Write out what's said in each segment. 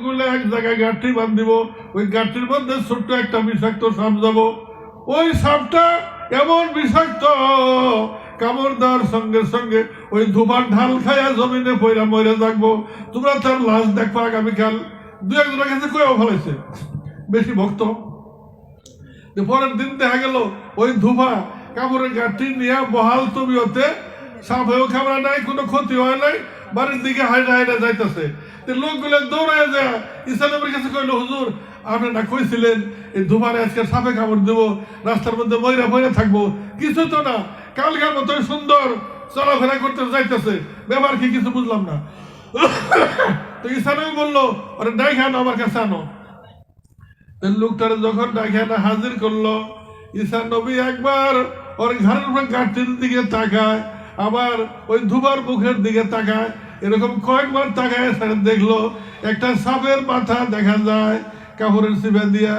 গুলো এক জায়গায় গাঁঠি বাঁধিব, ওই গাঁঠির মধ্যে ছোট্ট একটা বিষাক্ত সাপ যাব। ওই সাপটা এমন বিষাক্ত, কামড় দেওয়ার সঙ্গে সঙ্গে ওই ধুপার ঢাল খাইয়া জমিনে পয়রা মরে থাকবো। তোমরা তার লাশ দেখবো আগামীকাল। দু একজনের কাছে কয়েও ফেলাইছে, বেশি ভক্ত। পরের দিন দেখা গেল ওই ধুপা কাপড়ের গাঁঠি নিয়ে বহাল তবিয়তে, সাপ হয়েও খাবার নাই, কোনো ক্ষতি হয় নাই, বাড়ির দিকে হাইডা হাইডা যাইতেছে। লোকগুলো দৌড়ায় যায় ঈসা নবীর কাছে কইল, হুজুর আপনি না কইছিলেন এই ধুমারে আজকে সাপে কামড় দেবো, রাস্তার মধ্যে ময়রা ময়রা থাকবো, কিছু তো না, কালকার মতো সুন্দর চলাফেরা করতে যাইতেছে, ব্যাপার কি কিছু বুঝলাম না। তো ঈসা নবী বললো, ওরে ডাইখা আনো, আমার কাছে আনো। লোকটারে যখন ডাইখা হাজির করলো, ঈসা নবী একবার ওর ঘরের উপর গাঁঠির দিকে তাকায়, আবার ওই ধুবার মুখের দিকে তাকায়, এরকম কয়েকবার তাকায় দেখলো একটা সাপের মাথা দেখা যায় কাপড়ের চিপে দিয়া।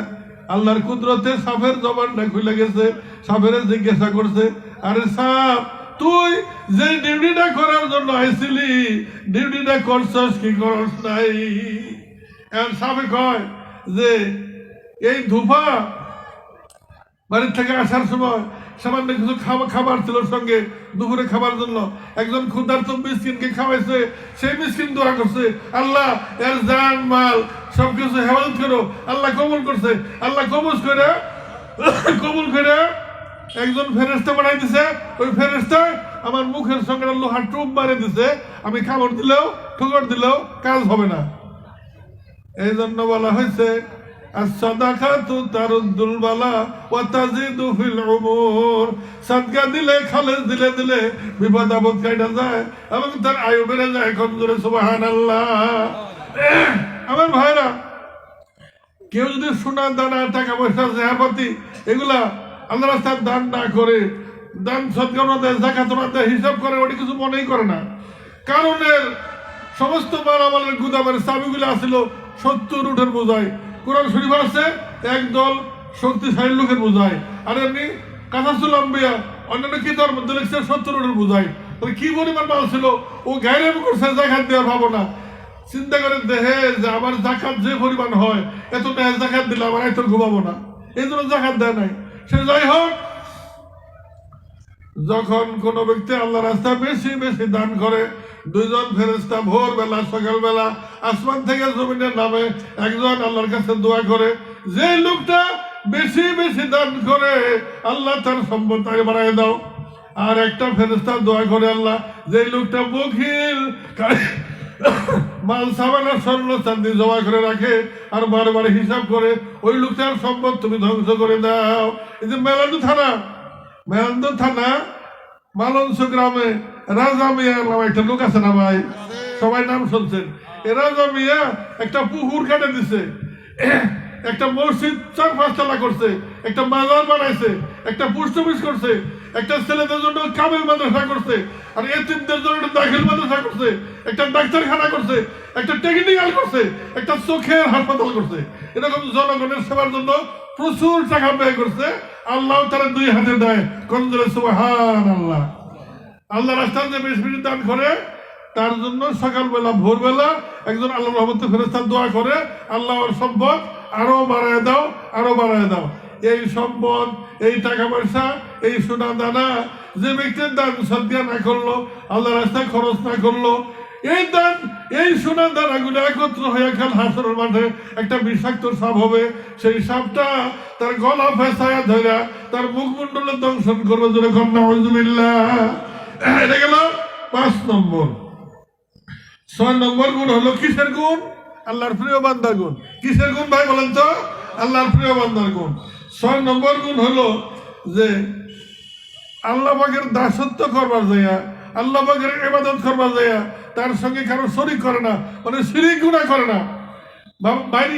আল্লাহর কুদরতে সাপের জবানটা খুলে গেছে। সাপের জিজ্ঞাসা করছে, আরে সাপ, তুই যে ডিউটিটা করার জন্য আইছিলি, ডিউটিটা করছস কি করস নাই? এখন সাপে কয় যে এই ধুপা বাড়ির থেকে আসার সময় সামান্য কিছু খাবার ছিল সঙ্গে, দুপুরে খাবার জন্য একজন ক্ষুধার্ত মিসকিনকে খাওয়াইছে। সেই মিসকিন দোয়া করছে, আল্লাহ এর জান মাল সবকিছু হেফাজত করো। আল্লাহ কবুল করছে। আল্লাহ কবুল করে একজন ফেরেশতা বানাই দিছে। ওই ফেরেশতায় আমার মুখের সঙ্গে লোহার টুপ মারে দিছে। আমি খাবার দিলেও ঠুকর দিলেও কাজ হবে না। এই জন্য বলা হয়েছে, as-sadaqatu taruddul bala wa tazidu fil umur। সাদকা দিলে, খালেস দিলে দিলে বিপদ আপদ কাটা যায় এবং তার আয়ু বেড়ে যায়। এখন জোরে সুবহানাল্লাহ। আমার ভাইরা, কেউ যদি সোনা দানা টাকা পয়সা জাহাপাতি এগুলা আল্লাহ রাস্তায় দান না করে, দান সদকা না দেয়, যাকাত না দেয়, হিসাব করে, ওটি কিছু মনেই করে না। কারণের সমস্ত মালামালের গুদামের চাবিগুলো আসছিল 70 উটের বোঝায়। কোরআন শরীফ আছে একদল শক্তিশালী লোকের বোঝায়, আর এমনি কাসাসুল আম্বিয়া অন্যান্য কিতাবের মধ্যে লিখছে 70 উটের বোঝায়। তাহলে কি পরিমাণ মাল ছিল, ও গায়ে করছে জাকাত দেওয়ার ভাবনা। চিন্তা করে দেখে যে আমার জাকাত যে পরিমাণ হয়, এত টাকা জাকাত দিলে আমার এত ঘুমাবো না, এই জন্য জাকাত দেয় নাই। সে যাই হোক, যখন কোন ব্যক্তি আল্লাহ রাস্তায় বেশি বেশি দান করে, দুইজন ফেরেশতা ভোরবেলা সকালবেলা আসমান থেকে জমিনের নামে একজন আল্লাহর কাছে দোয়া করে, যে লোকটা বেশি বেশি দান করে আল্লাহ তার সম্পদ তাকে বাড়ায় দাও। আর একটা ফেরেশতা দোয়া করে, আল্লাহ যে লোকটা বখিল, মাল সামানা স্বর্ণ চাঁদি জমা করে রাখে আর বারে বারে হিসাব করে, ওই লোকটার সম্পদ তুমি ধ্বংস করে দাও। এই যে মেলান্দু থানা মালঞ্চ গ্রামে রাজা মিয়া নামে একটা লোক আছে না ভাই, সবাই নাম শুনছেন। এ রাজা মিয়া একটা পুকুর কাটে দিছে, একটা মসজিদ 4-5 তলা করছে, একটা বাজার বানাইছে, একটা পোস্ট অফিস করছে, একটা ছেলেদের জন্য কামেল মাদ্রাসা করছে, আর এতিমদের জন্য একটা দাখিল মাদ্রাসা করছে, একটা ডাক্তারখানা করছে, একটা টেকনিক্যাল করছে, একটা চোখের হাসপাতাল করছে। এরকম জনগণের সেবার জন্য প্রচুর টাকা ব্যয় করছে। আল্লাহ তারা 2 হাতে দেয়, কোন জোরে সুবহানাল্লাহ। আল্লাহ রাস্তায় যে বেশি বেশি দান করে, তার জন্য সকালবেলা ভোরবেলা একজন আল্লাহর রহমতে ফেরেশতা দোয়া করে, আল্লাহর সম্পদ আরো বাড়ায় দাও, আরো বাড়ায় দাও। এই সম্পদ, এই টাকা পয়সা, এই সোনা দানা যে ব্যক্তির দান সদকা না করলো, আল্লাহ রাস্তায় খরচ না করলো, এই দান, এই সোনা দানাগুলো একত্র হয়ে কাল হাসরের মাঠে একটা বিষাক্ত সাপ হবে। সেই সাপটা তার গলা ফেসায়া ধরা তার মুখমণ্ডলে দংশন করবে। জোরে কন্যা নাউযুবিল্লাহ। এটা গেল 5 নম্বর। 6 নম্বর গুণ হলো কিসের গুণ? আল্লাহর প্রিয় বান্দার গুণ। কিসের গুণ ভাই বলেন তো? আল্লাহর প্রিয় বান্দার গুণ। 6 নম্বর গুণ হলো যে আল্লাহ পাকের দাসত্ব করবার যাইয়া, আল্লাহ পাকের ইবাদত করবার যাইয়া তার সঙ্গে কারো শরীক করে না, মানে শিরিক গুনাহ করে না। ভাই,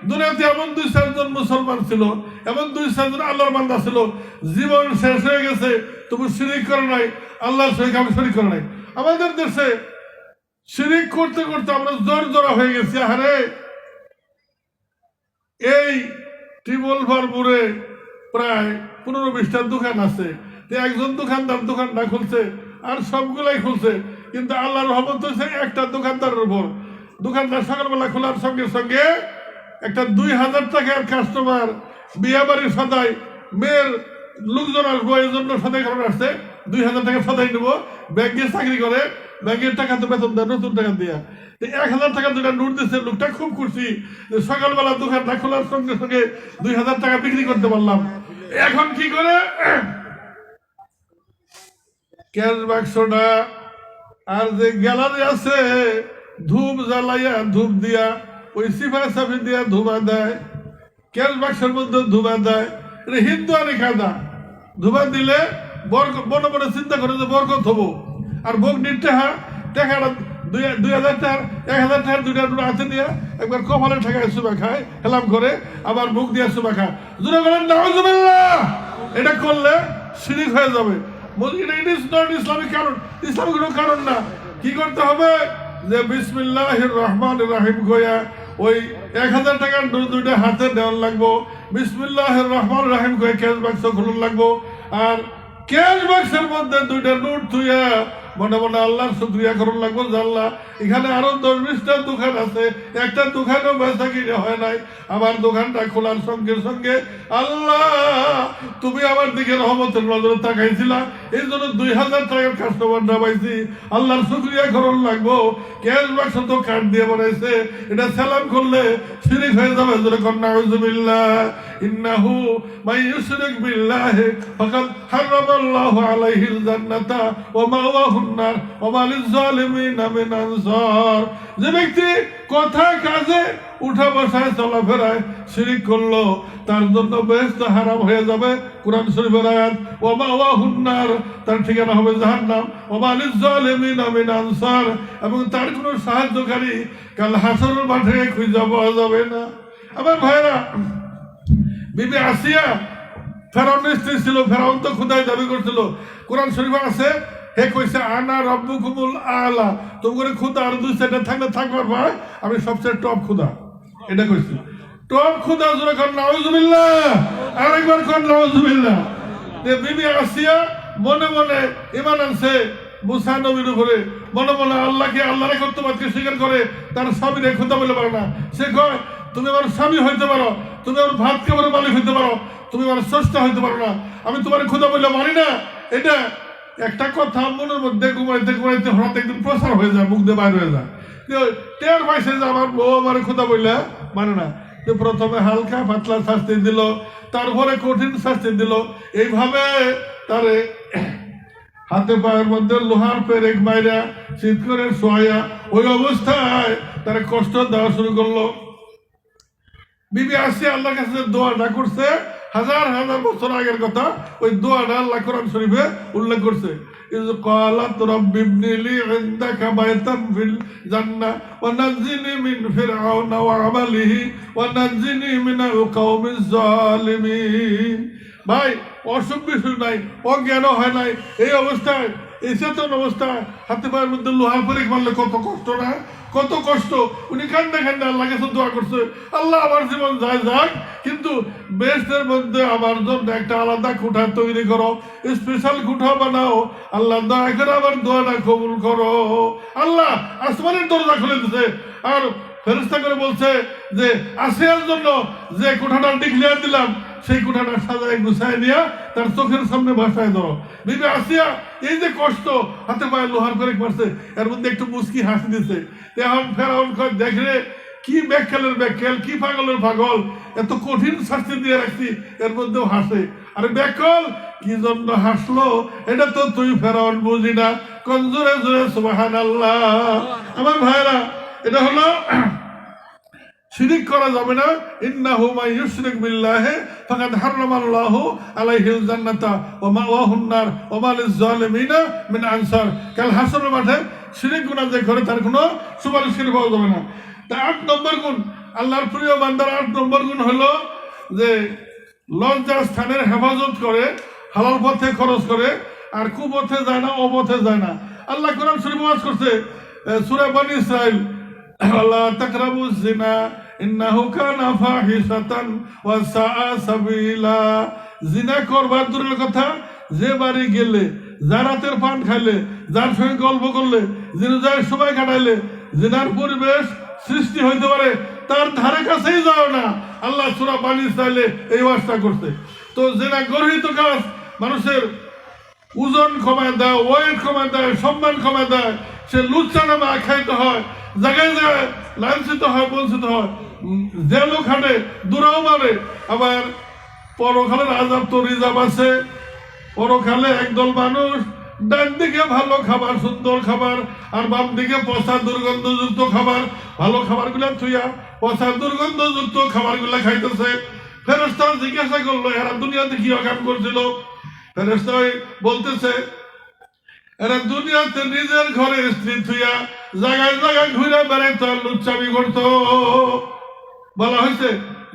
দুনিয়াতে এমন 2-4 জন মুসলমান ছিল, এমন 2-4 জন আল্লাহর বান্দা ছিল, জীবন শেষ হয়ে গেছে, তুমি শিরিক করে নাই, আল্লাহর সঙ্গে আমি শরীক করে নাই। আমাদের দেশে শিরিক করতে করতে আমরা জোরা হয়ে গেছি। আরে এই টিবল ফার্মুরে প্রায় 15-20টা দোকান আছে। একজন দোকানদার দোকানটা খুলছে আর সবগুলাই খুলছে, কিন্তু আল্লাহর রহমত হচ্ছে একটা দোকানদারের উপর। দোকানদার সকালবেলা খোলার সঙ্গে সঙ্গে একটা 2000 টাকার কাস্টমার বিয়ে বাড়ির সদাই মেয়ের লোকজন আসবো এই জন্য সদাই কারণ আসছে 2000 টাকা সদাই নেবো, ব্যাংকে চাকরি করে, ব্যাংকের টাকা তো বেতন দেয় নতুন টাকা দিয়া 1000 টাকা দুটা নোট দিচ্ছে। লোকটা খুব খুশি, সকালবেলা দোকানটা খোলার সঙ্গে সঙ্গে 2000 টাকা বিক্রি করতে পারলাম। এখন কি করে ক্যাশ বাক্সটা আর যে গ্যালারি আছে ধূপ জ্বালাইয়া ধূপ দিয়া ওই সিফা সাফি দিয়া ধুমা দেয়, ক্যাশ বাক্সের মধ্যে ধুমা দেয়। এটা হিন্দু আনি খাদা ধুমা দিলে মনে মনে চিন্তা করে যে বরকত হবো। আর ভোগ নির্টেহা টাকাটা 2000 টাকার 1000 টাকার দুইটা দুটো হাতে দিয়া একবার কপালে ঠেকায় সুবা খায়, হেলাম করে আবার মুখ দিয়া সুবা খায়। জোরে বলেন নাউজুবিল্লাহ। এটা করলে শিরিক হয়ে যাবে। ইসলামিক কারণ, ইসলামিক কোনো কারণ না। কি করতে হবে যে বিসমিল্লাহির রহমানির রহিম কইয়া ওই 1000 টাকার দুইটা হাতে দেওয়ার লাগবো, বিসমিল্লাহির রহমানির রহিম কয়ে ক্যাশ বাক্স খুলুন লাগবো। আর ক্যাশ বাক্সের মধ্যে দুইটা নোট থুইয়া মনে মনে আল্লাহর শুকরিয়া করুন লাগবো। আল্লাহ এখানে আরো 10-20টা দোকান আছে, একটা দোকানও বেচা কিনে হয় নাই, আমার দোকানটা খোলার সঙ্গে সঙ্গে আল্লাহ তুমি আমার দিকে রহমতের নজরে তাকাইছিলা, এই জন্য 2000 টাকার কাস্টমারটা পাইছি, আল্লাহর শুকরিয়া করুন লাগবো। ক্যাশ বাক্স তো কার্ড দিয়ে বানাইছে, এটা সালাম করলে শিরিক হয়ে যাবে। যেরকম নাউজুবিল্লাহ ইন্নাহু মান ইউশরিক বিল্লাহি ফাকাদ হারামাল্লাহু আলাইহিল জান্নাতা ওয়া মাওয়াহুন নার ওয়া মা লিয-যালিমিনা মিন আনসার। যে ব্যক্তি কথায় কাজে উঠা বসায় চলাফেরায় শিরিক করলো তার জন্য বেহেশত হারাম হয়ে যাবে। কুরআন শরীফের আয়াত ওয়া মাওয়াহুন নার, তার ঠিকানা হবে জাহান্নাম। ওয়া মা লিয-যালিমিনা মিন আনসার, এবং তার কোনো সাহায্যকারী কাল হাসরের মাঠে খুঁজে পাওয়া যাবে না। আমার ভাইরা, বিবি আসিয়া ফেরাউনের স্ত্রী ছিল, ফেরাউন তো খুদাই দাবি করছিল। কোরআন শরীফে আছে হে কইছে আনা রব্বুকুমুল আলা, তোমার খুদা আর 2-4টা থাকলে থাকবার ভাই আমি সবচেয়ে টপ খুদা, এটা কইছি। টপ খুদা জোরে কোন নাউজুবিল্লাহ, আরেকবার কোন নাউজুবিল্লাহ। বিবি আসিয়া মনে মনে ঈমান আনছে মুসা নবীর উপরে, মনে মনে আল্লাহকে আল্লাহর কর্তৃত্বকে স্বীকার করে তার স্বামীরে খুদা বলে পারে না। সে কয় তুমি আমার স্বামী হইতে পারো, তুমি আমার ভাত খাবারের মালিক হইতে পারো, তুমি আমার স্রষ্টা হইতে পারো না, আমি তোমার খুদা বলে মানি না। এটা একটা কথা মনের মধ্যে ঘুমাইতে ঘুমাইতে হঠাৎ একদিন প্রসার হয়ে যায়, মুখ দিয়ে বাইর হয়ে যায়। টের পাইছে যে আমার বউ আমার খুদা বললে মানে না। প্রথমে হালকা পাতলা শাস্তি দিল, তারপরে কঠিন শাস্তি দিল। এইভাবে তারে হাতে পায়ের মধ্যে লোহার পেরেক মাইরা শীত করে শোয়া, ওই অবস্থায় তারা কষ্ট দেওয়া শুরু করলো। বিবি আসিয়া আল্লাহর কাছে দোয়াটা করছে, হাজার হাজার বছর আগের কথা, ওই দোয়াটা আল্লাহ কোরআন শরীফে উল্লেখ করছে। ইয ক্বালাত রাব্বি ইবনি লি ইনদাকা বাইতান ফিল জান্নাহ ওয়া নাজ্জিনি মিন ফিরআউনা ওয়া আমালিহি ওয়া নাজ্জিনি মিনাল কওমিজ জালিমিন। ভাই অসুখ বিসুখ নাই, অজ্ঞান হয় নাই, এই অবস্থায় এই চেতন অবস্থায় হাতে পায়ের মধ্যে লোহার পেরেক মারলে কত কষ্ট না, কত কষ্ট। উনি কান্দে কান্দে আল্লাহ কাছে দোয়া করছে, আল্লাহ আমার জীবন যায় যাক, কিন্তু বেহেশতের মধ্যে আমার জন্য একটা আলাদা কোঠা তৈরি করো, স্পেশাল কোঠা বানাও, আল্লাহ দয়া করে আমার দোয়াটা কবুল করো। আল্লাহ আসমানের দরজা খুলে দিছে, আর ফেরেশতা করে বলছে যে আসিয়ার জন্য যে কোঠাটা ডিক্লেয়ার দিলাম সেই কোঠাটা সাজায় গুছায় নিয়ে তার চোখের সামনে ভাসায় ধরো। বিবি আসিয়া এই যে কষ্ট, হাতে পায়ে লোহার পেরেক মারছে, এর মধ্যে একটু মুস্কি হাসি দিছে। এখন ফেরাউন কয় দেখরে কি ব্যাখ্যালের ব্যাখ্যাল, কি পাগলের পাগল, এত কঠিন শাস্তি দিয়ে রাখছি এর মধ্যেও হাসে। আরে ব্যাকল কি জন্য হাসলো এটা তো তুই ফেরাউন বুঝি না। কোন জোরে জোরে সুবহানাল্লাহ। আমার ভাইরা, এটা হলো শিরিক করা যাবে না। ইন্নাহু মান ইউশরিক বিল্লাহি ফাকাদ হারামাল্লাহু আলাইহিল জান্নাতা ওয়া মাওয়াহুন নার ওয়া মা লিয-যালিমিনা মিন আনসার। কাল হাসরের মাঠে শিরিক গুনাহ যে করে তার কোনো সুপারিশকারী পাওয়া যাবে না। তা 8 নম্বর গুণ, আল্লাহর প্রিয় বান্দার 8 নম্বর গুণ হলো যে লজ্জা স্থানের হেফাজত করে, হালাল পথে খরচ করে, আর কুপথে যায় না, অপথে যায় না। আল্লাহ কোরআন শরীফে ওয়াজ করছে সূরা বনী ইসরাঈল, ওয়ালা তাকরাবুজ জিনা ইন্নাহু কানা ফাহিশাতান ওয়া সাআ সাবিলা। জিনা করবার দূরের কথা, যে বাড়ি গেলে, যার রাতের পান খাইলে, যার সঙ্গে গল্প করলে, জিনার সময় কাটাইলে, জিনার পরিবেশ সৃষ্টি হইতে পারে তার ধারে কাছেই যাও না। আল্লাহ সূরা বানী ইসরাইলে এই ওয়াজটা করছে। তো যেটা গর্হিত কাজ মানুষের ওজন কমায় দেয়, ওয়েট কমায় দেয়, সম্মান কমায় দেয়, সে লুচ্চা নামে আখ্যায়িত হয়, জায়গায় জায়গায় লাঞ্ছিত হয়, বঞ্চিত হয়, জেলও খাটে, দূরাও মারে। আবার পরকালের আযাব তো রিজার্ভ আছে। পরকালে একদল মানুষ ডান দিকে ভালো খাবার, সুন্দর খাবার, আর বাম দিকে পচা দুর্গন্ধযুক্ত খাবার, ভালো খাবারগুলা থুইয়া পচা দুর্গন্ধযুক্ত খাবারগুলা খাইতেছে। ফেরেশতা জিজ্ঞাসা করলো, এরা দুনিয়াতে কি অকাম করছিল? ফেরেশতা বলতেছে, এরা দুনিয়াতে নিজের ঘরে স্ত্রী থুইয়া জায়গায় জায়গায় ঘুরে বেড়াইতো, লুচ্চামি করতো। বলা হয়েছে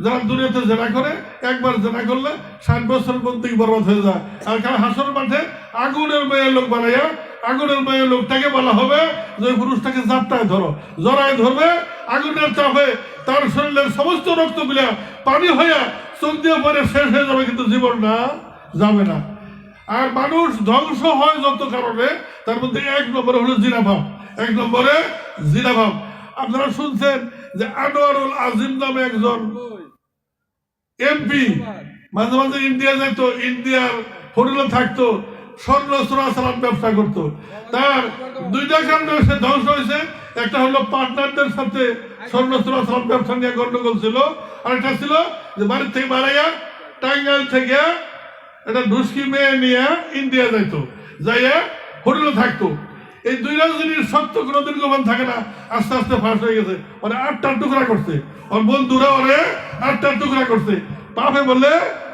যারা দুনিয়াতে জেনা করে, একবার জেনা করলে 60 বছর বন্দি বরবাদ হয়ে যায়। আর কারণ হাসর মাঠে আগুনের মেয়ে লোক বানাইয়া, আগুনের মেয়ে লোকটাকে বলা হবে যে পুরুষটাকে জাপটায় ধরো, জড়ায় ধরবে, আগুনের চাপে তার শরীরের সমস্ত রক্তগুলা পানি হইয়া চোখ দিয়ে পরে শেষ হয়ে যাবে, কিন্তু জীবনটা যাবে না। আর মানুষ ধ্বংস হয় যত কারণে, তার মধ্যে 1 নম্বরে হলো জিনাভাব। 1 নম্বরে জিনাভাব। আপনারা শুনছেন যে আনোয়ারুল আজিম নামে একজন এমপি মাঝে মাঝে ইন্ডিয়া যাইতো, ইন্ডিয়ার হোটেলে থাকতো, স্বর্ণ চোরাচালান ব্যবসা করতো। তার 2টা কারণে সে ধ্বংস হয়েছে। একটা হলো পার্টনারদের সাথে স্বর্ণ চোরাচালান ব্যবসা নিয়ে গন্ডগোল ছিল, আর একটা ছিল যে বাড়ির থেকে বাড়াইয়া টাঙ্গাইল থেকে একটা ঢুসকি মেয়ে নিয়ে ইন্ডিয়া যাইতো, যাইয়া হোটেলে থাকতো। এই 2টা জিনিস সত্য কোনোদিন গোপন থাকে না। আস্তে আস্তে ফাঁস হয়ে গেছে। ওরা 8টা টুকরা করছে, ওর বন্ধুরা ওরে 8টা টুকরা করছে। বাপে বলে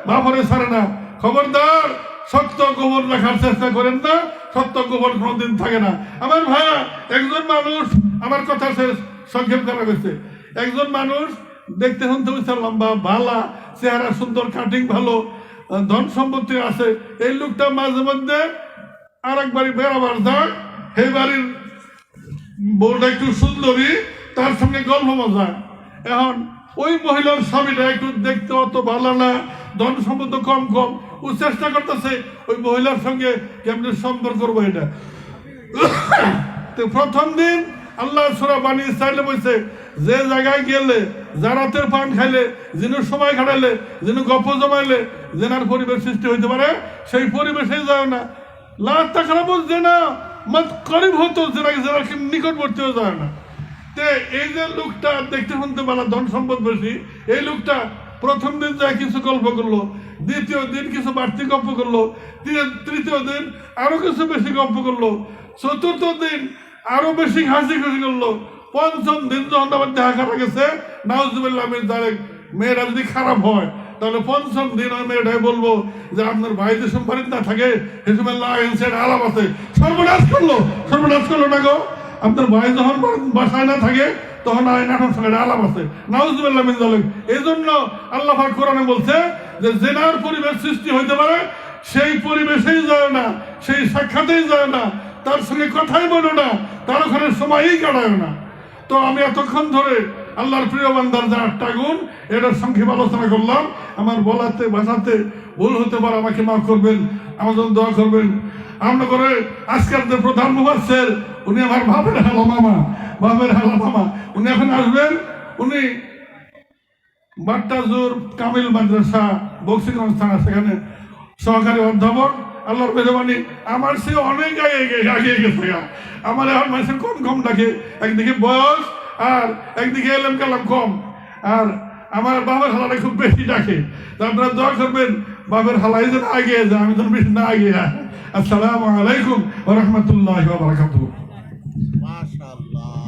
বাপরে ছাড়ে না। খবরদার, সত্য গোপন রাখার চেষ্টা করেন না, সত্য গোপন কোনোদিন থাকে না। আমার ভাইয়া, একজন মানুষ, আমার কথা শেষ, সংক্ষেপ করা হয়েছে। একজন মানুষ দেখতে শুনতে হচ্ছে লম্বা, ভালা চেহারা, সুন্দর কাটিং, ভালো ধন সম্পত্তি আছে। এই লোকটা মাঝে মধ্যে আর এক বাড়ি বেড়াবার যায়, সেই বাড়ির বউটা একটু সুন্দরী, তার সঙ্গে গল্প মজা। এখন ওই মহিলার স্বামীটা একটু দেখতে অত ভালো না, ধন সম্পদ কম কম, ও চেষ্টা করতেছে ওই মহিলার সঙ্গে কেমনি সম্পর্ক করবো এটা। তো প্রথম দিন আল্লাহ সূরা বানী ইসরাইলে বলছে, যে জায়গায় গেলে, জারাতের পান খাইলে, যেন সময় কাটাইলে, যেন গপ্প জমাইলে জেনার পরিবেশ সৃষ্টি হইতে পারে, সেই পরিবেশে যায় না। লাস্ট খারাপ বলছে না, মত করিব হতো, জেনাকে নিকটবর্তীও যায় না। তে এই যে লোকটা দেখতে শুনতে পারা, ধন সম্পদ বেশি, এই লোকটা প্রথম দিন যায় কিছু গল্প করলো, দ্বিতীয় দিন কিছু বাড়তি গল্প করলো, তৃতীয় দিন আরো কিছু বেশি গল্প করলো, চতুর্থ দিন আরো বেশি হাসি খুশি করলো, পঞ্চম দিন যখন আবার দেখা করা গেছে, নাউজুবিল্লাহ মিন যালিক, মেয়েরা যদি খারাপ হয় তাহলে পঞ্চম দিন ওই মেয়েটাই বলবো যে আপনার ভাই যে সম্পাদিত না থাকে হিসুবিল্লাহ আলাপ আছে। সর্বনাশ করলো না গো। আপনার ভাই যখন বাসায় না থাকে তখন নাটক সঙ্গে আলাপ আছে। নাউজুবিল্লাহ মিন যালিক। এই জন্য আল্লাহ পাক কোরআনে বলছে যে জেনার পরিবেশ সৃষ্টি হইতে পারে, সেই পরিবেশেই যায় না, সেই সাক্ষাতেই যায় না, তার সঙ্গে কথাই বলো না, তার ওখানে সময়ই কাটায় না। তো আমি এতক্ষণ ধরে আল্লাহর প্রিয় বান্দার যে 8টা গুণ, এটার সংক্ষেপ আলোচনা করলাম। আমার বলাতে ভাষাতে ভুল হতে পারে, আমাকে মাফ করবেন, আমার জন্য দোয়া করবেন। আমরা করে আজকের যে প্রধান মুফাসসির, উনি আমার বাপের হালা মামা, উনি এখন আসবেন। উনি বাট্টাজুর কামিল মাদ্রাসা বক্সিগঞ্জ থানা, সেখানে সহকারী অধ্যাপক। আল্লাহর মেহরবানি, আমার সে অনেক আগে গেছে। আমার এখন মানুষের কম ডাকে, একদিকে বয়স আর একদিকে এলেম কালাম কম, আর আমার বাবার হালাটা খুব বেশি ডাকে। আপনারা দোয়া করবেন বাবার হালাই যেন আগে যায়, আমি যেন বেশি না আগে। আসসালামু আলাইকুম ওয়া রাহমাতুল্লাহি ওয়া বারাকাতুহু। মাশাআল্লাহ।